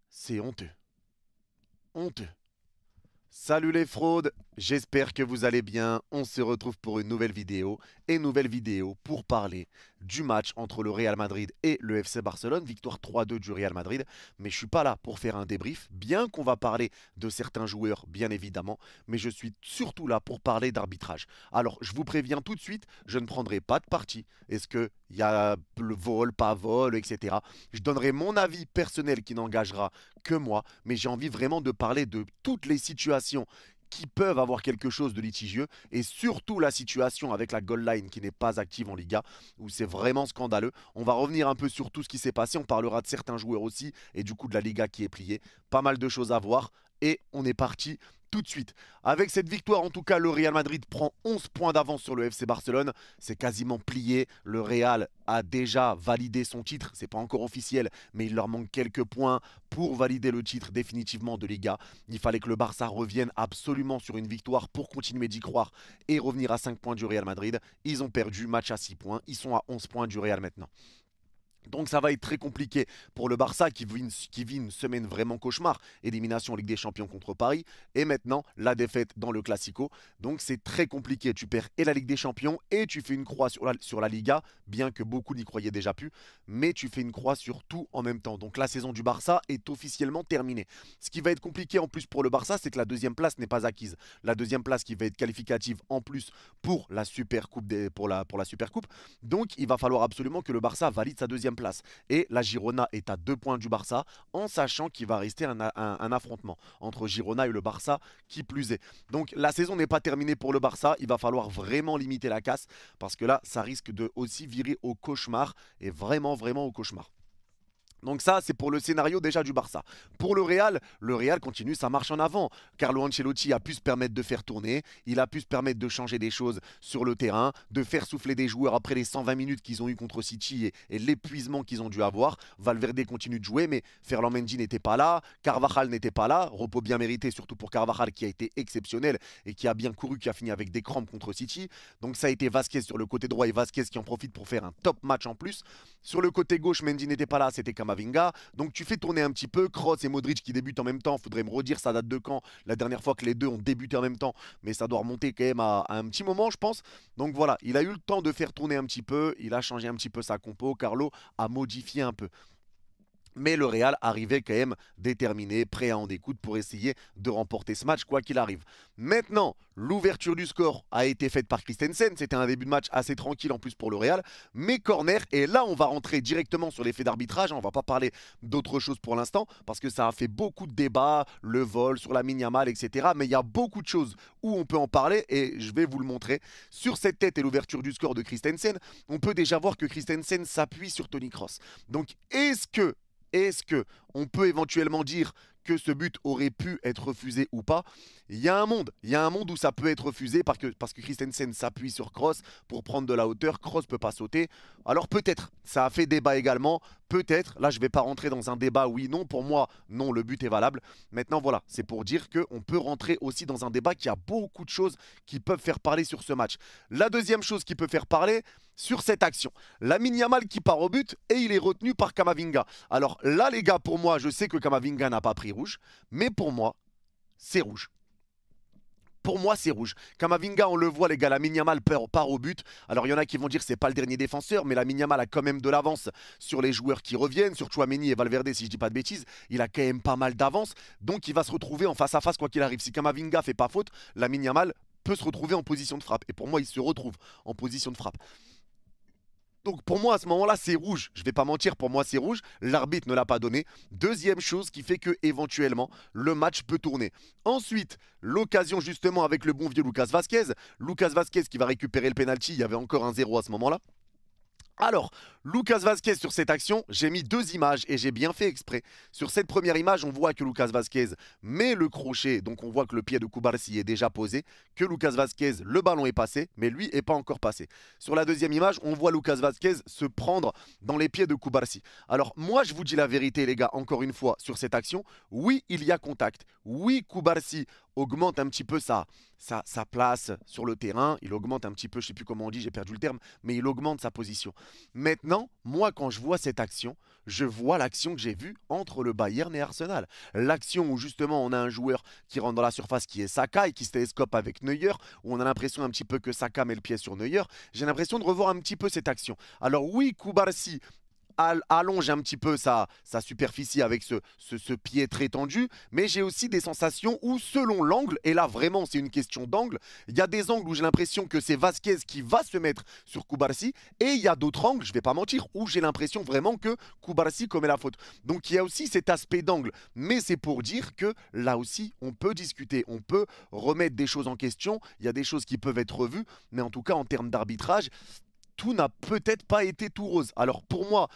C'est honteux. Honteux. Salut les fraudes, j'espère que vous allez bien. On se retrouve pour une nouvelle vidéo pour parler du match entre le Real Madrid et le FC Barcelone, victoire 3-2 du Real Madrid. Mais je suis pas là pour faire un débrief, bien qu'on va parler de certains joueurs, bien évidemment, mais je suis surtout là pour parler d'arbitrage. Alors, je vous préviens tout de suite, je ne prendrai pas de parti. Est-ce que il y a le vol, pas vol, etc. Je donnerai mon avis personnel qui n'engagera que moi, mais j'ai envie vraiment de parler de toutes les situations qui peuvent avoir quelque chose de litigieux et surtout la situation avec la goal line qui n'est pas active en Liga où c'est vraiment scandaleux. On va revenir un peu sur tout ce qui s'est passé, on parlera de certains joueurs aussi et du coup de la Liga qui est pliée. Pas mal de choses à voir et on est parti tout de suite. Avec cette victoire, en tout cas, le Real Madrid prend 11 points d'avance sur le FC Barcelone. C'est quasiment plié. Le Real a déjà validé son titre. C'est pas encore officiel, mais il leur manque quelques points pour valider le titre définitivement de Liga. Il fallait que le Barça revienne absolument sur une victoire pour continuer d'y croire et revenir à 5 points du Real Madrid. Ils ont perdu, match à 6 points. Ils sont à 11 points du Real maintenant. Donc ça va être très compliqué pour le Barça qui vit une semaine vraiment cauchemar. Élimination en Ligue des Champions contre Paris et maintenant la défaite dans le Classico. Donc c'est très compliqué. Tu perds et la Ligue des Champions et tu fais une croix sur la Liga, bien que beaucoup n'y croyaient déjà plus. Mais tu fais une croix sur tout en même temps. Donc la saison du Barça est officiellement terminée. Ce qui va être compliqué en plus pour le Barça, c'est que la deuxième place n'est pas acquise. La deuxième place qui va être qualificative en plus pour la Super Coupe. Pour la Super Coupe. Donc il va falloir absolument que le Barça valide sa deuxième place. Et la Girona est à 2 points du Barça, en sachant qu'il va rester un affrontement entre Girona et le Barça, qui plus est. Donc la saison n'est pas terminée pour le Barça, il va falloir vraiment limiter la casse, parce que là, ça risque de aussi virer au cauchemar, et vraiment, vraiment au cauchemar. Donc ça, c'est pour le scénario déjà du Barça. Pour le Real continue sa marche en avant. Carlo Ancelotti a pu se permettre de faire tourner, il a pu se permettre de changer des choses sur le terrain, de faire souffler des joueurs après les 120 minutes qu'ils ont eu contre City et l'épuisement qu'ils ont dû avoir. Valverde continue de jouer, mais Ferland Mendy n'était pas là, Carvajal n'était pas là, repos bien mérité surtout pour Carvajal qui a été exceptionnel et qui a bien couru, qui a fini avec des crampes contre City. Donc ça a été Vasquez sur le côté droit et Vasquez qui en profite pour faire un top match en plus. Sur le côté gauche, Mendy n'était pas là, c'était Camavinga. Donc tu fais tourner un petit peu. Kroos et Modric qui débutent en même temps. Faudrait me redire ça date de quand. La dernière fois que les deux ont débuté en même temps. Mais ça doit remonter quand même à un petit moment, je pense. Donc voilà, il a eu le temps de faire tourner un petit peu. Il a changé un petit peu sa compo. Carlo a modifié un peu. Mais le Real arrivait quand même déterminé, prêt à en découdre pour essayer de remporter ce match, quoi qu'il arrive. Maintenant, l'ouverture du score a été faite par Christensen. C'était un début de match assez tranquille en plus pour le Real. Mais corner, et là on va rentrer directement sur l'effet d'arbitrage. On ne va pas parler d'autre chose pour l'instant, parce que ça a fait beaucoup de débats, le vol sur la Yamal, etc. Mais il y a beaucoup de choses où on peut en parler, et je vais vous le montrer. Sur cette tête et l'ouverture du score de Christensen, on peut déjà voir que Christensen s'appuie sur Toni Kroos. Donc est-ce que on peut éventuellement dire que ce but aurait pu être refusé ou pas? Il y a un monde où ça peut être refusé parce que Christensen s'appuie sur Kroos pour prendre de la hauteur. Kroos peut pas sauter. Alors peut-être, ça a fait débat également. Peut-être, là je ne vais pas rentrer dans un débat oui, non. Pour moi, non, le but est valable. Maintenant voilà, c'est pour dire qu'on peut rentrer aussi dans un débat qui a beaucoup de choses qui peuvent faire parler sur ce match. La deuxième chose qui peut faire parler sur cette action, Lamine Yamal qui part au but et il est retenu par Camavinga. Alors là les gars, pour moi, je sais que Camavinga n'a pas pris rouge, mais pour moi, c'est rouge. Pour moi, c'est rouge. Camavinga, on le voit, les gars, Lamine Yamal part au but. Alors, il y en a qui vont dire que c'est pas le dernier défenseur, mais Lamine Yamal a quand même de l'avance sur les joueurs qui reviennent, sur Tchouaméni et Valverde, si je dis pas de bêtises. Il a quand même pas mal d'avance, donc il va se retrouver en face à face quoi qu'il arrive. Si Camavinga fait pas faute, Lamine Yamal peut se retrouver en position de frappe. Et pour moi, il se retrouve en position de frappe. Donc pour moi à ce moment-là c'est rouge. Je vais pas mentir, pour moi c'est rouge. L'arbitre ne l'a pas donné. Deuxième chose qui fait que éventuellement le match peut tourner. Ensuite, l'occasion justement avec le bon vieux Lucas Vasquez. Lucas Vasquez qui va récupérer le penalty. Il y avait encore un 0 à ce moment-là. Alors, Lucas Vasquez sur cette action, j'ai mis deux images et j'ai bien fait exprès. Sur cette première image, on voit que Lucas Vasquez met le crochet, donc on voit que le pied de Koubarsi est déjà posé, que Lucas Vasquez, le ballon est passé, mais lui n'est pas encore passé. Sur la deuxième image, on voit Lucas Vasquez se prendre dans les pieds de Koubarsi. Alors moi, je vous dis la vérité les gars, encore une fois, sur cette action, oui, il y a contact. Oui, Koubarsi augmente un petit peu sa place sur le terrain, il augmente un petit peu, je ne sais plus comment on dit, j'ai perdu le terme, mais il augmente sa position. Maintenant, moi quand je vois cette action, je vois l'action que j'ai vue entre le Bayern et Arsenal. L'action où justement on a un joueur qui rentre dans la surface qui est Saka et qui se télescope avec Neuer, où on a l'impression un petit peu que Saka met le pied sur Neuer. J'ai l'impression de revoir un petit peu cette action. Alors oui, Koubarsi allonge un petit peu sa superficie avec ce pied très tendu, mais j'ai aussi des sensations où selon l'angle, et là vraiment c'est une question d'angle, il y a des angles où j'ai l'impression que c'est Vasquez qui va se mettre sur Koubarsi, et il y a d'autres angles, je ne vais pas mentir, où j'ai l'impression vraiment que Koubarsi commet la faute. Donc il y a aussi cet aspect d'angle, mais c'est pour dire que là aussi on peut discuter, on peut remettre des choses en question, il y a des choses qui peuvent être revues, mais en tout cas en termes d'arbitrage, tout n'a peut-être pas été tout rose. Alors pour moi,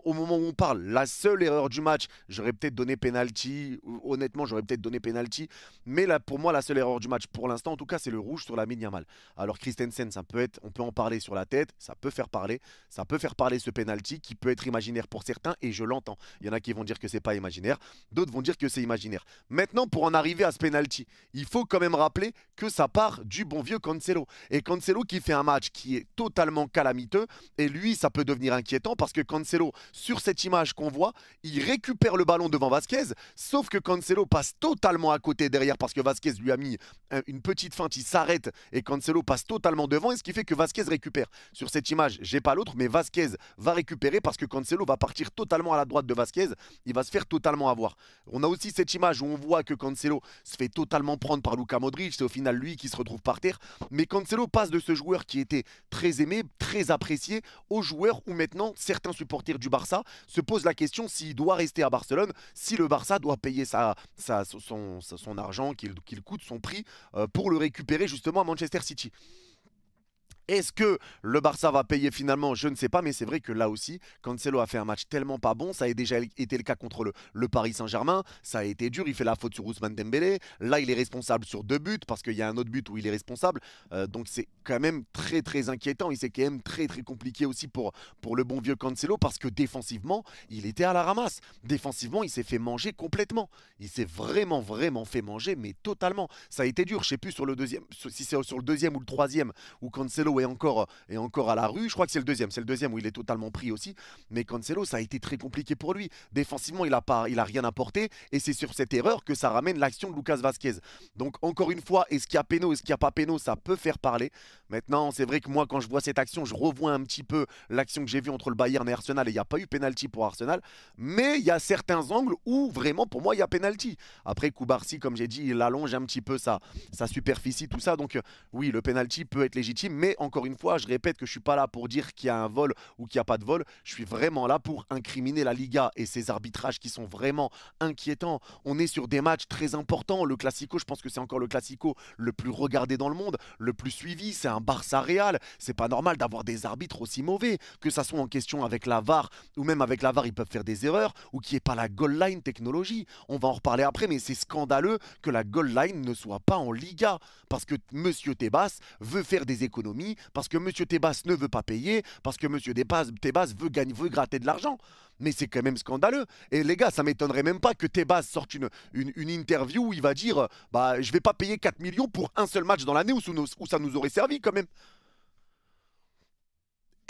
au moment où on parle, la seule erreur du match, j'aurais peut-être donné penalty. Honnêtement, j'aurais peut-être donné penalty. Mais là, pour moi, la seule erreur du match, pour l'instant, en tout cas, c'est le rouge sur Lamine Yamal. Alors Christensen, ça peut être, on peut en parler sur la tête, ça peut faire parler ce penalty qui peut être imaginaire pour certains et je l'entends. Il y en a qui vont dire que c'est pas imaginaire, d'autres vont dire que c'est imaginaire. Maintenant, pour en arriver à ce penalty, il faut quand même rappeler que ça part du bon vieux Cancelo. Et Cancelo qui fait un match qui est totalement calamiteux. Et lui, ça peut devenir inquiétant parce que Cancelo, sur cette image qu'on voit, il récupère le ballon devant Vasquez. Sauf que Cancelo passe totalement à côté derrière parce que Vasquez lui a mis une petite feinte. Il s'arrête et Cancelo passe totalement devant. Et ce qui fait que Vasquez récupère. Sur cette image, j'ai pas l'autre, mais Vasquez va récupérer parce que Cancelo va partir totalement à la droite de Vasquez. Il va se faire totalement avoir. On a aussi cette image où on voit que Cancelo se fait totalement prendre par Luka Modric. C'est au final lui qui se retrouve par terre. Mais Cancelo passe de ce joueur qui était très aimé, très apprécié, au joueur où maintenant certains supporters du Barça se posent la question s'il doit rester à Barcelone, si le Barça doit payer son argent qu'il coûte, son prix, pour le récupérer justement à Manchester City. Est-ce que le Barça va payer finalement? Je ne sais pas, mais c'est vrai que là aussi, Cancelo a fait un match tellement pas bon. Ça a déjà été le cas contre le Paris Saint-Germain. Ça a été dur. Il fait la faute sur Ousmane Dembélé. Là, il est responsable sur 2 buts parce qu'il y a un autre but où il est responsable. Donc c'est quand même très très inquiétant. Et c'est quand même très très compliqué aussi pour le bon vieux Cancelo parce que défensivement, il était à la ramasse. Défensivement, il s'est fait manger complètement. Il s'est vraiment vraiment fait manger, mais totalement. Ça a été dur. Je ne sais plus sur le deuxième, si c'est sur le deuxième ou le troisième où Cancelo est encore à la rue. Je crois que c'est le deuxième où il est totalement pris aussi. Mais Cancelo, ça a été très compliqué pour lui. Défensivement, il a rien apporté. Et c'est sur cette erreur que ça ramène l'action de Lucas Vasquez. Donc encore une fois, est-ce qu'il y a péno, est-ce qu'il n'y a pas péno, ça peut faire parler. Maintenant, c'est vrai que moi, quand je vois cette action, je revois un petit peu l'action que j'ai vue entre le Bayern et Arsenal. Et il n'y a pas eu pénalty pour Arsenal. Mais il y a certains angles où vraiment, pour moi, il y a pénalty. Après, Koubarsi, comme j'ai dit, il allonge un petit peu sa superficie, tout ça. Donc oui, le pénalty peut être légitime. Mais encore une fois, je répète que je ne suis pas là pour dire qu'il y a un vol ou qu'il n'y a pas de vol. Je suis vraiment là pour incriminer la Liga et ses arbitrages qui sont vraiment inquiétants. On est sur des matchs très importants. Le Classico, je pense que c'est encore le Classico le plus regardé dans le monde, le plus suivi. C'est un Barça-Real. C'est pas normal d'avoir des arbitres aussi mauvais. Que ça soit en question avec la VAR ou même avec la VAR, ils peuvent faire des erreurs ou qu'il n'y ait pas la goal line technologie. On va en reparler après, mais c'est scandaleux que la goal line ne soit pas en Liga parce que Monsieur Tebas veut faire des économies, parce que Monsieur Tebas ne veut pas payer, parce que Monsieur Tebas veut gratter de l'argent. Mais c'est quand même scandaleux. Et les gars, ça m'étonnerait même pas que Tebas sorte une interview où il va dire bah, je vais pas payer 4 millions pour un seul match dans l'année où ça nous aurait servi quand même.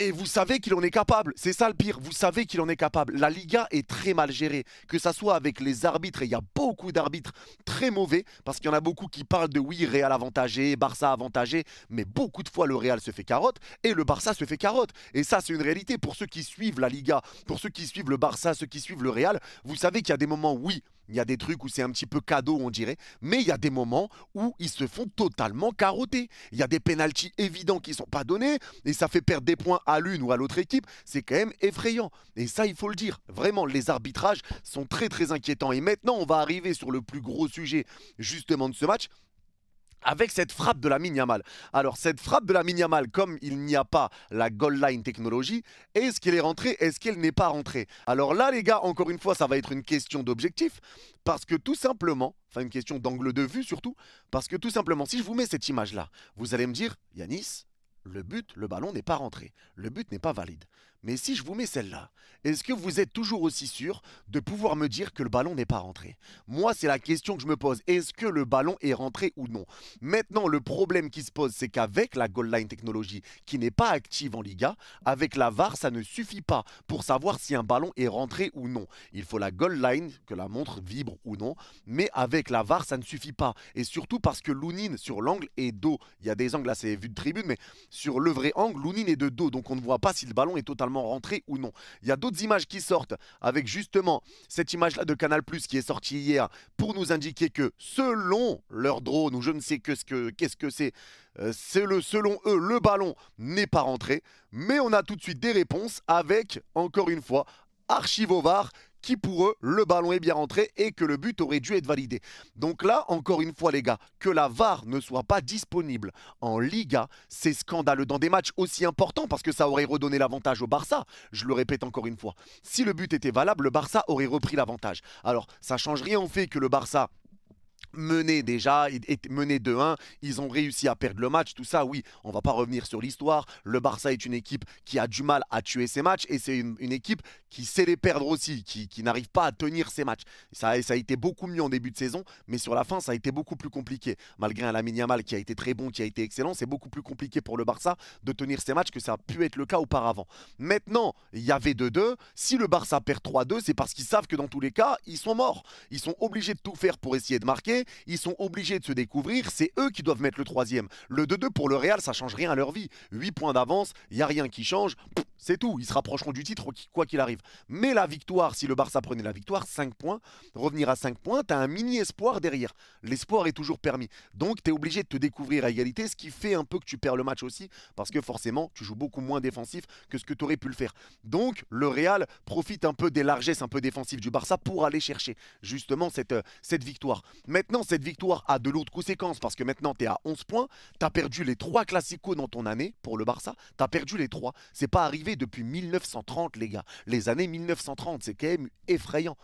Et vous savez qu'il en est capable, c'est ça le pire, vous savez qu'il en est capable. La Liga est très mal gérée, que ça soit avec les arbitres, et il y a beaucoup d'arbitres très mauvais, parce qu'il y en a beaucoup qui parlent de oui, Real avantagé, Barça avantagé, mais beaucoup de fois le Real se fait carotte, et le Barça se fait carotte. Et ça c'est une réalité pour ceux qui suivent la Liga, pour ceux qui suivent le Barça, ceux qui suivent le Real, vous savez qu'il y a des moments, oui, il y a des trucs où c'est un petit peu cadeau, on dirait, mais il y a des moments où ils se font totalement carotter. Il y a des pénaltys évidents qui ne sont pas donnés, et ça fait perdre des points à l'une ou à l'autre équipe. C'est quand même effrayant. Et ça, il faut le dire. Vraiment, les arbitrages sont très très inquiétants. Et maintenant, on va arriver sur le plus gros sujet justement de ce match, avec cette frappe de Lamine Yamal. Alors cette frappe de Lamine Yamal, comme il n'y a pas la goal line technologie, est-ce qu'elle est rentrée, est-ce qu'elle n'est pas rentrée? Alors là les gars, encore une fois, ça va être une question d'objectif, parce que tout simplement, enfin une question d'angle de vue surtout, parce que tout simplement, si je vous mets cette image-là, vous allez me dire, Yanis, le ballon n'est pas rentré, le but n'est pas valide. Mais si je vous mets celle-là, est-ce que vous êtes toujours aussi sûr de pouvoir me dire que le ballon n'est pas rentré? Moi, c'est la question que je me pose. Est-ce que le ballon est rentré ou non? Maintenant, le problème qui se pose, c'est qu'avec la goal line technologie qui n'est pas active en Liga, avec la VAR, ça ne suffit pas pour savoir si un ballon est rentré ou non. Il faut la goal line, que la montre vibre ou non, mais avec la VAR, ça ne suffit pas. Et surtout parce que Lounine, sur l'angle, est dos. Il y a des angles, là, c'est vue de tribune, mais sur le vrai angle, Lounine est de dos, donc on ne voit pas si le ballon est totalement rentré ou non. Il y a d'autres images qui sortent avec justement cette image-là de Canal+ qui est sortie hier pour nous indiquer que selon leur drone ou je ne sais qu'est-ce que c'est, selon eux, le ballon n'est pas rentré. Mais on a tout de suite des réponses avec, encore une fois, Archivo VAR qui pour eux, le ballon est bien rentré et que le but aurait dû être validé. Donc là, encore une fois les gars, que la VAR ne soit pas disponible en Liga, c'est scandaleux dans des matchs aussi importants parce que ça aurait redonné l'avantage au Barça. Je le répète encore une fois, si le but était valable, le Barça aurait repris l'avantage. Alors, ça change rien au fait que le Barça mené déjà, mené 2-1, ils ont réussi à perdre le match, tout ça, oui, on va pas revenir sur l'histoire. Le Barça est une équipe qui a du mal à tuer ses matchs et c'est une équipe qui sait les perdre aussi, qui n'arrive pas à tenir ses matchs. Ça a été beaucoup mieux en début de saison, mais sur la fin, ça a été beaucoup plus compliqué. Malgré un Lamine Yamal qui a été très bon, qui a été excellent, c'est beaucoup plus compliqué pour le Barça de tenir ses matchs que ça a pu être le cas auparavant. Maintenant, il y avait 2-2. Si le Barça perd 3-2, c'est parce qu'ils savent que dans tous les cas, ils sont morts. Ils sont obligés de tout faire pour essayer de marquer. Ils sont obligés de se découvrir, c'est eux qui doivent mettre le troisième. Le 2-2 pour le Real, ça change rien à leur vie. 8 points d'avance, il n'y a rien qui change, c'est tout. Ils se rapprocheront du titre quoi qu'il arrive. Mais la victoire, si le Barça prenait la victoire, 5 points, revenir à 5 points, tu as un mini-espoir derrière. L'espoir est toujours permis. Donc tu es obligé de te découvrir à égalité, ce qui fait un peu que tu perds le match aussi, parce que forcément, tu joues beaucoup moins défensif que ce que tu aurais pu le faire. Donc le Real profite un peu des largesses un peu défensives du Barça pour aller chercher justement cette victoire. Maintenant, cette victoire a de lourdes conséquences parce que maintenant tu es à 11 points, tu as perdu les 3 classicos dans ton année pour le Barça, tu as perdu les 3. C'est pas arrivé depuis 1930 les gars. Les années 1930, c'est quand même effrayant.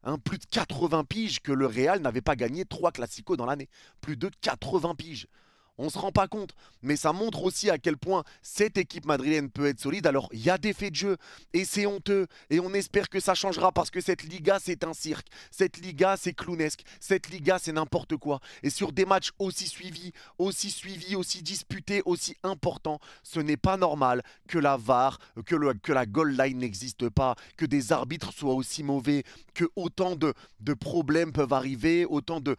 Hein, plus de 80 piges que le Real n'avait pas gagné 3 classicos dans l'année. Plus de 80 piges. On ne se rend pas compte, mais ça montre aussi à quel point cette équipe madrilène peut être solide. Alors, il y a des faits de jeu, et c'est honteux, et on espère que ça changera, parce que cette Liga, c'est un cirque. Cette Liga, c'est clownesque. Cette Liga, c'est n'importe quoi. Et sur des matchs aussi suivis, aussi disputés, aussi importants, ce n'est pas normal que la VAR, que la goal line n'existe pas, que des arbitres soient aussi mauvais, que autant de problèmes peuvent arriver, autant de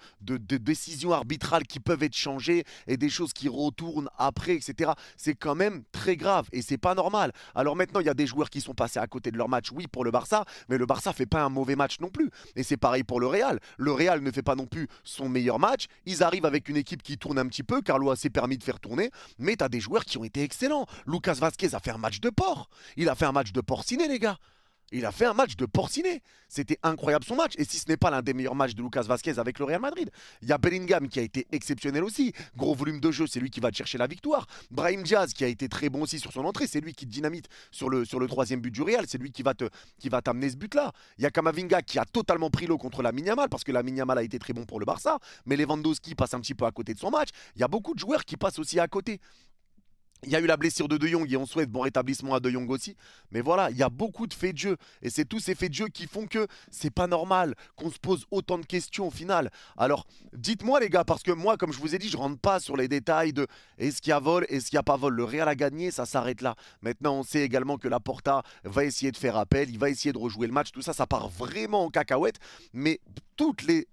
décisions arbitrales qui peuvent être changées, et des choses qui retournent après, etc. C'est quand même très grave et c'est pas normal. Alors maintenant, il y a des joueurs qui sont passés à côté de leur match, oui, pour le Barça, mais le Barça fait pas un mauvais match non plus. Et c'est pareil pour le Real. Le Real ne fait pas non plus son meilleur match. Ils arrivent avec une équipe qui tourne un petit peu. Carlo s'est permis de faire tourner, mais tu as des joueurs qui ont été excellents. Lucas Vazquez a fait un match de porc. Il a fait un match de porciné, les gars. Il a fait un match de porciné. C'était incroyable son match. Et si ce n'est pas l'un des meilleurs matchs de Lucas Vazquez avec le Real Madrid. Il y a Bellingham qui a été exceptionnel aussi. Gros volume de jeu, c'est lui qui va te chercher la victoire. Brahim Diaz qui a été très bon aussi sur son entrée. C'est lui qui te dynamite sur le troisième but du Real. C'est lui qui va t'amener ce but-là. Il y a Kamavinga qui a totalement pris l'eau contre Lamine Yamal parce que Lamine Yamal a été très bon pour le Barça. Mais Lewandowski passe un petit peu à côté de son match. Il y a beaucoup de joueurs qui passent aussi à côté. Il y a eu la blessure de De Jong et on souhaite bon rétablissement à De Jong aussi. Mais voilà, il y a beaucoup de faits de jeu. Et c'est tous ces faits de jeu qui font que c'est pas normal qu'on se pose autant de questions au final. Alors, dites-moi les gars, parce que moi, comme je vous ai dit, je rentre pas sur les détails de est-ce qu'il y a vol, est-ce qu'il n'y a pas vol. Le Real a gagné, ça s'arrête là. Maintenant, on sait également que Laporta va essayer de faire appel, il va essayer de rejouer le match. Tout ça, ça part vraiment en cacahuète. Mais toutes les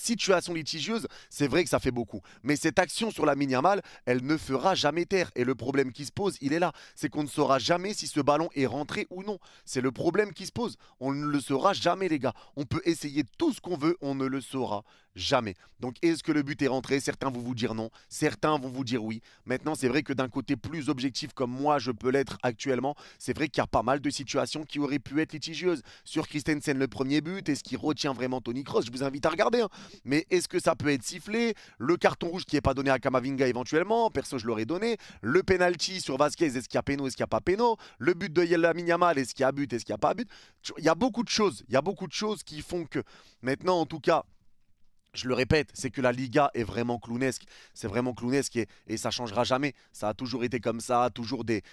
situation litigieuse, c'est vrai que ça fait beaucoup. Mais cette action sur Lamine Yamal, elle ne fera jamais taire. Et le problème qui se pose, il est là. C'est qu'on ne saura jamais si ce ballon est rentré ou non. C'est le problème qui se pose. On ne le saura jamais, les gars. On peut essayer tout ce qu'on veut, on ne le saura jamais. Donc, est-ce que le but est rentré? Certains vont vous dire non. Certains vont vous dire oui. Maintenant, c'est vrai que d'un côté plus objectif, comme moi, je peux l'être actuellement, c'est vrai qu'il y a pas mal de situations qui auraient pu être litigieuses. Sur Christensen, le premier but, est-ce qu'il retient vraiment Toni Kroos? Je vous invite à regarder. Hein. Mais est-ce que ça peut être sifflé? Le carton rouge qui n'est pas donné à Kamavinga éventuellement, perso je l'aurais donné. Le penalty sur Vazquez, est-ce qu'il y a péno, est-ce qu'il n'y a pas péno? Le but de Lamine Yamal, est-ce qu'il y a but, est-ce qu'il n'y a pas but? Il y a beaucoup de choses, qui font que maintenant en tout cas, Je le répète, c'est que la Liga est vraiment clownesque. C'est vraiment clownesque et ça changera jamais. Ça a toujours été comme ça, toujours des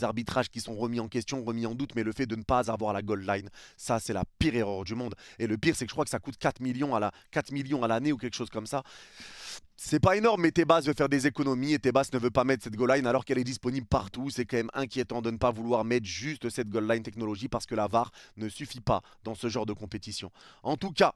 arbitrages qui sont remis en question, remis en doute, mais le fait de ne pas avoir la goal line, ça c'est la pire erreur du monde. Et le pire, c'est que je crois que ça coûte 4 millions 4 millions à l'année ou quelque chose comme ça. C'est pas énorme, mais Tebas veut faire des économies et Tebas ne veut pas mettre cette goal line alors qu'elle est disponible partout. C'est quand même inquiétant de ne pas vouloir mettre juste cette goal line technologie parce que la VAR ne suffit pas dans ce genre de compétition. En tout cas,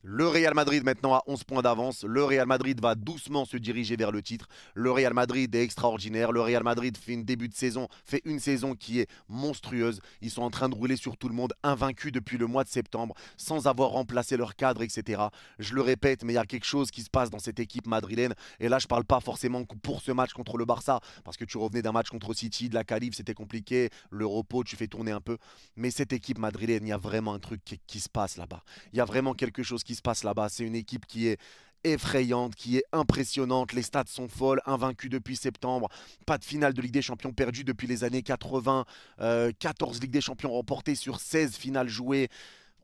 le Real Madrid maintenant a 11 points d'avance. Le Real Madrid va doucement se diriger vers le titre. Le Real Madrid est extraordinaire. Le Real Madrid fait une saison qui est monstrueuse. Ils sont en train de rouler sur tout le monde, invaincus depuis le mois de septembre, sans avoir remplacé leur cadre, etc. Je le répète, mais il y a quelque chose qui se passe dans cette équipe madrilène. Et là, je ne parle pas forcément pour ce match contre le Barça, parce que tu revenais d'un match contre City, de la qualif, c'était compliqué. Le repos, tu fais tourner un peu. Mais cette équipe madrilène, il y a vraiment un truc qui se passe là-bas. Il y a vraiment quelque chose qui se passe là-bas. C'est une équipe qui est effrayante, qui est impressionnante. Les stats sont folles, invaincus depuis septembre. Pas de finale de Ligue des Champions perdue depuis les années 80. 14 Ligue des Champions remportées sur 16 finales jouées.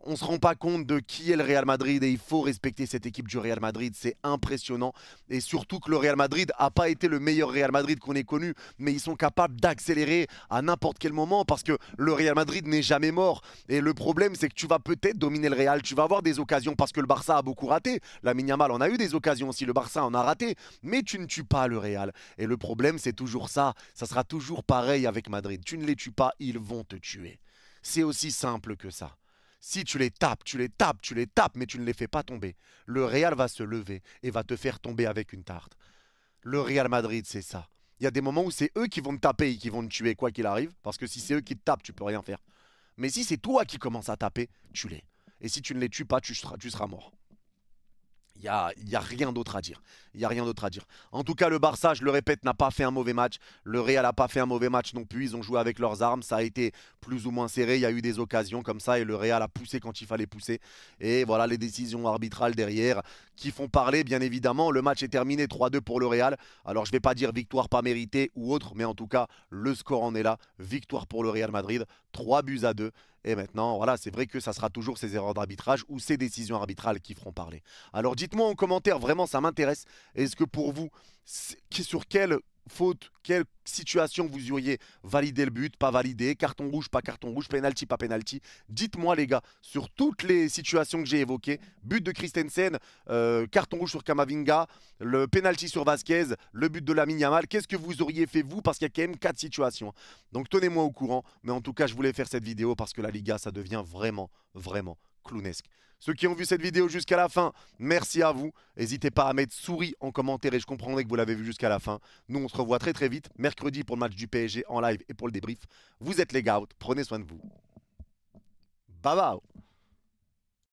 On ne se rend pas compte de qui est le Real Madrid et il faut respecter cette équipe du Real Madrid. C'est impressionnant. Et surtout que le Real Madrid n'a pas été le meilleur Real Madrid qu'on ait connu, mais ils sont capables d'accélérer à n'importe quel moment parce que le Real Madrid n'est jamais mort. Et le problème, c'est que tu vas peut-être dominer le Real, tu vas avoir des occasions parce que le Barça a beaucoup raté. Lamine Yamal en a eu des occasions aussi, le Barça en a raté, mais tu ne tues pas le Real. Et le problème, c'est toujours ça. Ça sera toujours pareil avec Madrid. Tu ne les tues pas, ils vont te tuer. C'est aussi simple que ça. Si tu les tapes, tu les tapes, tu les tapes, mais tu ne les fais pas tomber, le Real va se lever et va te faire tomber avec une tarte. Le Real Madrid, c'est ça. Il y a des moments où c'est eux qui vont te taper et qui vont te tuer, quoi qu'il arrive, parce que si c'est eux qui te tapent, tu peux rien faire. Mais si c'est toi qui commences à taper, tue-les. Et si tu ne les tues pas, tu seras mort. Il y a rien d'autre à dire. Il y a rien d'autre à dire. En tout cas, le Barça, je le répète, n'a pas fait un mauvais match. Le Real n'a pas fait un mauvais match non plus. Ils ont joué avec leurs armes. Ça a été plus ou moins serré. Il y a eu des occasions comme ça et le Real a poussé quand il fallait pousser. Et voilà les décisions arbitrales derrière qui font parler, bien évidemment. Le match est terminé 3-2 pour le Real. Alors, je ne vais pas dire victoire pas méritée ou autre, mais en tout cas, le score en est là. Victoire pour le Real Madrid. 3-2. Et maintenant, voilà, c'est vrai que ça sera toujours ces erreurs d'arbitrage ou ces décisions arbitrales qui feront parler. Alors dites-moi en commentaire, vraiment ça m'intéresse. Est-ce que pour vous, sur quelle faute, quelle situation vous auriez validé le but, pas validé, carton rouge, pas carton rouge, penalty, pas penalty? Dites-moi les gars, sur toutes les situations que j'ai évoquées, but de Christensen, carton rouge sur Camavinga, le penalty sur Vasquez, le but de Lamine Yamal, qu'est-ce que vous auriez fait vous? Parce qu'il y a quand même 4 situations. Donc tenez-moi au courant, mais en tout cas je voulais faire cette vidéo parce que la Liga ça devient vraiment, vraiment clownesque. Ceux qui ont vu cette vidéo jusqu'à la fin, merci à vous. N'hésitez pas à mettre souris en commentaire et je comprendrai que vous l'avez vu jusqu'à la fin. Nous, on se revoit très très vite, mercredi pour le match du PSG en live et pour le débrief. Vous êtes les gars, prenez soin de vous. Bye bye.